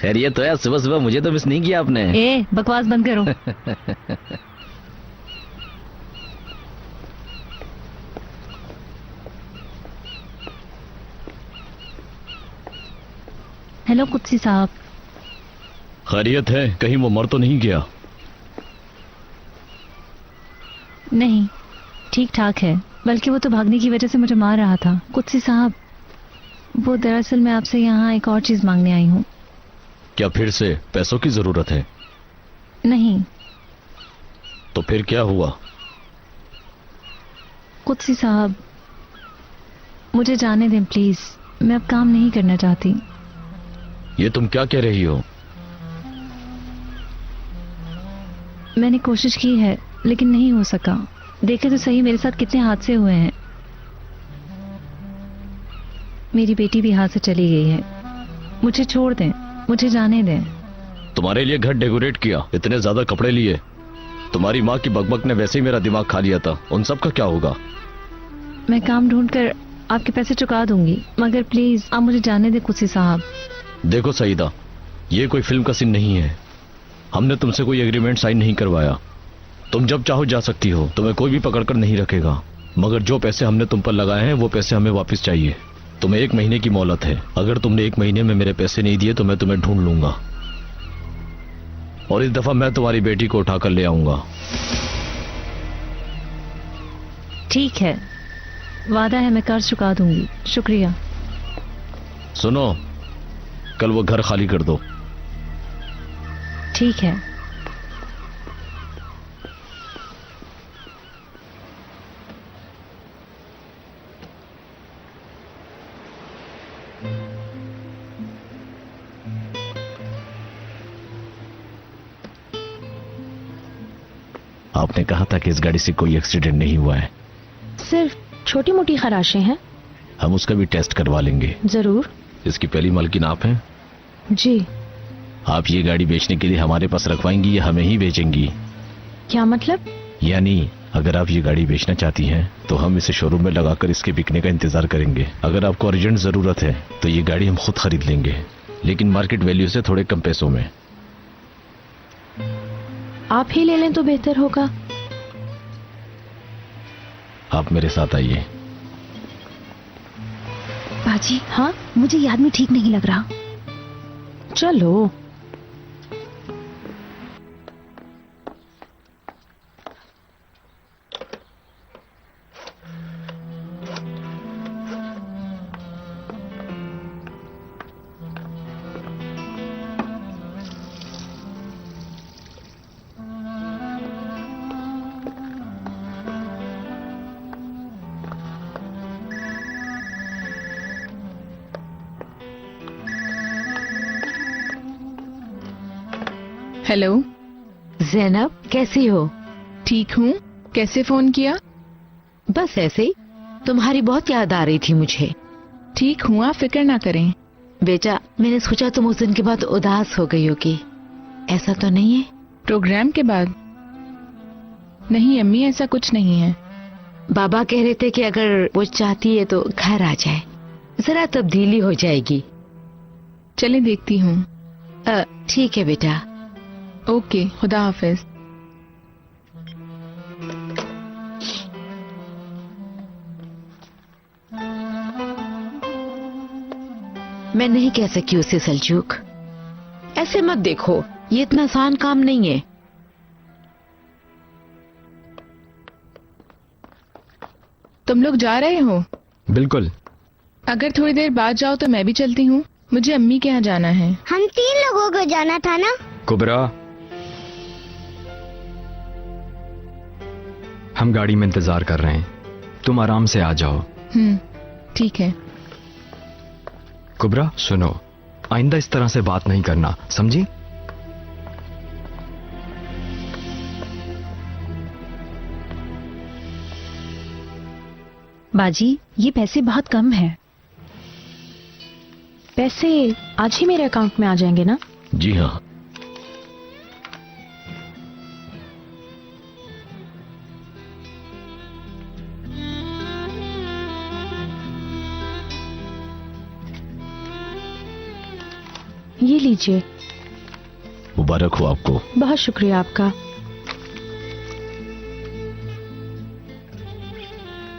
खैरियत तो यार, सुबह सुबह मुझे तो मिस नहीं किया आपने। ए, बकवास बंद करो। हेलो कुत्सी साहब। खैरियत है? कहीं वो मर तो नहीं गया? नहीं, ठीक ठाक है, बल्कि वो तो भागने की वजह से मुझे मार रहा था। कुत्सी साहब, वो दरअसल मैं आपसे यहाँ एक और चीज मांगने आई हूँ। क्या फिर से पैसों की जरूरत है? नहीं। तो फिर क्या हुआ? कुत्सी साहब, मुझे जाने दें प्लीज, मैं अब काम नहीं करना चाहती। ये तुम क्या कह रही हो? मैंने कोशिश की है लेकिन नहीं हो सका। देखे तो सही मेरे साथ कितने हादसे हुए हैं। मेरी बेटी भी हाथ से चली गई है। मुझे छोड़ दें, मुझे जाने दें। तुम्हारे लिए घर डेकोरेट किया, इतने ज्यादा कपड़े लिए, तुम्हारी माँ की बकबक ने वैसे ही मेरा दिमाग खा लिया था। उन सब का क्या होगा? मैं काम ढूंढकर आपके पैसे चुका दूंगी, मगर प्लीज आप मुझे जाने दें कुत्सी साहब। देखो सईदा, ये कोई फिल्म का सीन नहीं है। हमने तुमसे कोई एग्रीमेंट साइन नहीं करवाया। तुम जब चाहो जा सकती हो, तुम्हें कोई भी पकड़कर नहीं रखेगा। मगर जो पैसे हमने तुम पर लगाए हैं वो पैसे हमें वापस चाहिए। तुम्हें 1 महीने की मोहलत है। अगर तुमने 1 महीने में मेरे पैसे नहीं दिए तो मैं तुम्हें ढूंढ लूंगा और इस दफा मैं तुम्हारी बेटी को उठाकर ले आऊंगा। ठीक है, वादा है मैं कर्ज चुका दूंगी। शुक्रिया। सुनो, कल वो घर खाली कर दो। ठीक है। आपने कहा था कि इस गाड़ी से कोई एक्सीडेंट नहीं हुआ है। सिर्फ छोटी मोटी खराशें हैं। हम उसका भी टेस्ट करवा लेंगे। जरूर। इसकी पहली मालकिन आप हैं? जी। आप ये गाड़ी बेचने के लिए हमारे पास रखवाएंगी या हमें ही बेचेंगी? क्या मतलब? यानी अगर आप ये गाड़ी बेचना चाहती हैं तो हम इसे शोरूम में लगाकर इसके बिकने का इंतजार करेंगे। अगर आपको अर्जेंट जरूरत है तो ये गाड़ी हम खुद खरीद लेंगे, लेकिन मार्केट वैल्यू से थोड़े कम पैसों में। आप ही ले लें तो बेहतर होगा। आप मेरे साथ आइए। बाजी, हाँ, मुझे ये आदमी ठीक नहीं लग रहा। चलो। हेलो ज़ैनब, कैसी हो? ठीक हूँ। कैसे फोन किया? बस ऐसे ही, तुम्हारी बहुत याद आ रही थी मुझे। ठीक हूँ, आप फिक्र ना करें। बेटा, मैंने सोचा तुम उस दिन के बाद उदास हो गई होगी। ऐसा तो नहीं है? प्रोग्राम के बाद? नहीं अम्मी, ऐसा कुछ नहीं है। बाबा कह रहे थे कि अगर वो चाहती है तो घर आ जाए, जरा तब्दीली हो जाएगी। चले देखती हूँ। ठीक है बेटा। ओके, खुदा हाफिज। मैं नहीं कह सकी उसे सलजूक। ऐसे मत देखो, ये इतना आसान काम नहीं है। तुम लोग जा रहे हो? बिल्कुल। अगर थोड़ी देर बाद जाओ तो मैं भी चलती हूँ। मुझे अम्मी के यहाँ जाना है। हम 3 लोगों को जाना था ना? कुबरा, हम गाड़ी में इंतजार कर रहे हैं, तुम आराम से आ जाओ। ठीक है। कुबरा सुनो, आइंदा इस तरह से बात नहीं करना, समझी? बाजी, ये पैसे बहुत कम है। पैसे आज ही मेरे अकाउंट में आ जाएंगे ना? जी हाँ। ये लीजिए। मुबारक हो आपको। बहुत शुक्रिया आपका।